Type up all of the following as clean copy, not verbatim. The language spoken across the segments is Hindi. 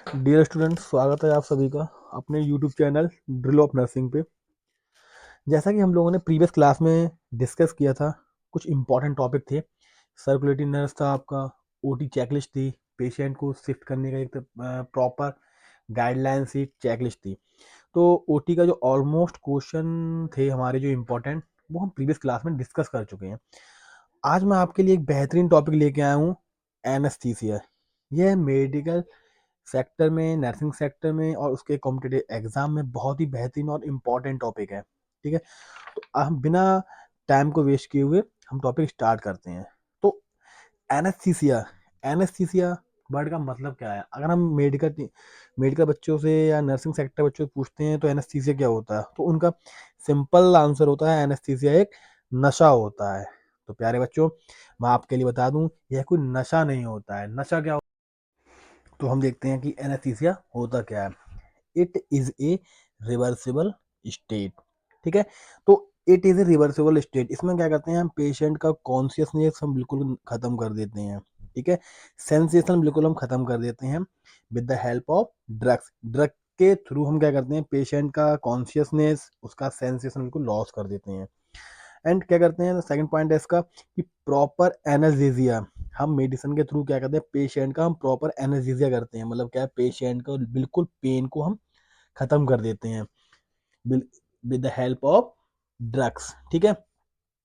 डियर स्टूडेंट, स्वागत है आप सभी का अपने YouTube channel drill of nursing पे। जैसा कि हम लोगों ने प्रीवियस क्लास में डिस्कस किया था, कुछ इंपॉर्टेंट टॉपिक थे। सर्कुलेटरी नर्स था आपका, ओटी चेकलिस्ट थी, पेशेंट को शिफ्ट करने का एक प्रॉपर गाइडलाइन सी चेकलिस्ट थी। तो ओटी का जो ऑलमोस्ट क्वेश्चन थे हमारे जो इम्पोर्टेंट, वो हम प्रीवियस क्लास में डिस्कस कर चुके हैं। आज मैं आपके लिए एक बेहतरीन टॉपिक लेके आया हूँ, एनेस्थीसिया। यह मेडिकल सेक्टर में, नर्सिंग सेक्टर में और उसके कॉम्पिटिटिव एग्जाम में बहुत ही बेहतरीन और इम्पॉर्टेंट टॉपिक है। ठीक है, तो हम बिना टाइम को वेस्ट किए हुए हम टॉपिक स्टार्ट करते हैं। तो एनेस्थीसिया, एनेस्थीसिया वर्ड का मतलब क्या है? अगर हम मेडिकल मेडिकल बच्चों से या नर्सिंग सेक्टर बच्चों से पूछते हैं तो एनेस्थीसिया क्या होता है, तो उनका सिंपल आंसर होता है एनेस्थीसिया एक नशा होता है। तो प्यारे बच्चों, मैं आपके लिए बता दूं, यह कोई नशा नहीं होता है। नशा क्या? तो हम देखते हैं कि एनेस्थीसिया होता क्या है। It is a reversible state. ठीक है, तो it is a reversible state, इसमें क्या करते हैं हम, पेशेंट का कॉन्शियसनेस हम बिल्कुल खत्म कर देते हैं। ठीक है, सेंसेशन बिल्कुल हम खत्म कर देते हैं with the help of drugs. Drug के थ्रू हम क्या करते हैं, पेशेंट का कॉन्शियसनेस, उसका सेंसेशन बिल्कुल लॉस कर देते हैं। एंड क्या करते हैं, सेकंड पॉइंट है इसका कि प्रॉपर एनाजेसिया। हम मेडिसिन के थ्रू क्या करते हैं, पेशेंट का हम प्रॉपर एनाजेसिया करते हैं। मतलब क्या है, पेशेंट को बिल्कुल पेन को हम खत्म कर देते हैं with the help of drugs. ठीक है,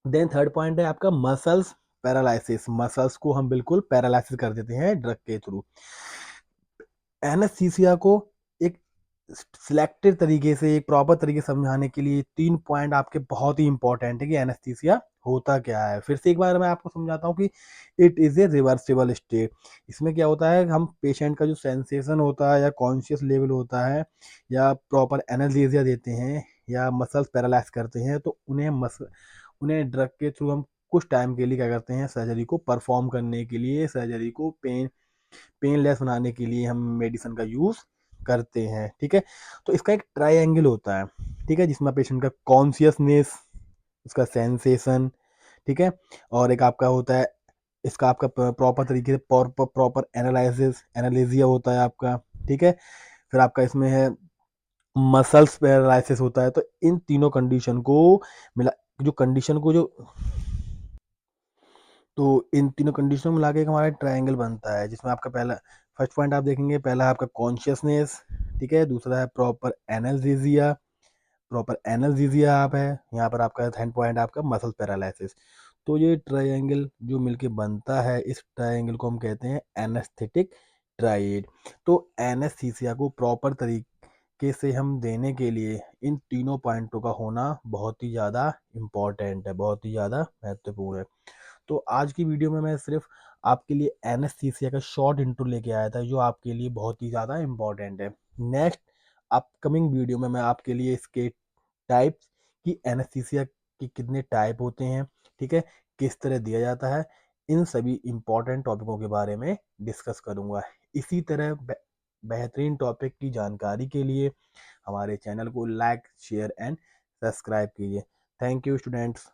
देन थर्ड पॉइंट है आपका मसल्स पैरालिसिस। मसल्स को हम बिल्कुल पैरालिसिस कर देते हैं ड्रग के थ्रू। एनेस्थीसिया को एक सिलेक्टेड तरीके से, एक प्रॉपर तरीके से समझाने के लिए तीन पॉइंट आपके बहुत ही इंपॉर्टेंट है कि एनेस्थीसिया होता क्या है। फिर से एक बार मैं आपको समझाता हूँ कि it is a reversible state. इसमें क्या होता है, हम पेशेंट का जो सेंसेशन होता है या कॉन्शियस लेवल होता है या प्रॉपर एनास्थीसिया देते हैं या मसल्स पैरालाइज करते हैं, तो उन्हें ड्रग के थ्रू हम कुछ टाइम के लिए क्या करते हैं, सर्जरी को परफॉर्म करने के लिए, सर्जरी को पेनलेस बनाने के लिए हम मेडिसिन का यूज़ करते हैं। ठीक है, तो इसका एक ट्रायंगल होता है। ठीक है, जिसमें पेशेंट का कॉन्शियसनेस, उसका सेंसेशन, ठीक है, और एक आपका होता है इसका आपका प्रॉपर तरीके से प्रॉपर एनालिसिया होता है आपका। ठीक है, फिर आपका इसमें है मसल्स पैरालिसिस होता है। तो इन तीनों कंडीशन को मिला, जो कंडीशन को जो तो इन तीनों कंडीशनों में मिला के एक हमारा ट्रायंगल बनता है, जिसमें आपका पहला फर्स्ट पॉइंट आप देखेंगे, पहला है आपका कॉन्शियसनेस। ठीक है, दूसरा है प्रॉपर एनाल्जेसिया आप है यहाँ पर, आपका सेकंड पॉइंट आपका मसल पैरालिसिस। तो ये ट्रायंगल जो मिलके बनता है, इस ट्रायंगल को हम कहते हैं एनेस्थेटिक ट्राइड। तो एनेस्थीसिया को प्रॉपर तरीके से हम देने के लिए इन तीनों पॉइंटों का होना बहुत ही ज़्यादा इम्पॉर्टेंट है, बहुत ही ज़्यादा महत्वपूर्ण है। तो आज की वीडियो में मैं सिर्फ आपके लिए एनेस्थीसिया का शॉर्ट इंट्रो लेके आया था, जो आपके लिए बहुत ही ज़्यादा इम्पॉर्टेंट है। नेक्स्ट अपकमिंग वीडियो में मैं आपके लिए इसके टाइप्स की, एनेस्थीसिया के कितने टाइप होते हैं, ठीक है, किस तरह दिया जाता है, इन सभी इम्पॉर्टेंट टॉपिकों के बारे में डिस्कस करूंगा। इसी तरह बेहतरीन टॉपिक की जानकारी के लिए हमारे चैनल को लाइक, शेयर एंड सब्सक्राइब कीजिए। Thank you students.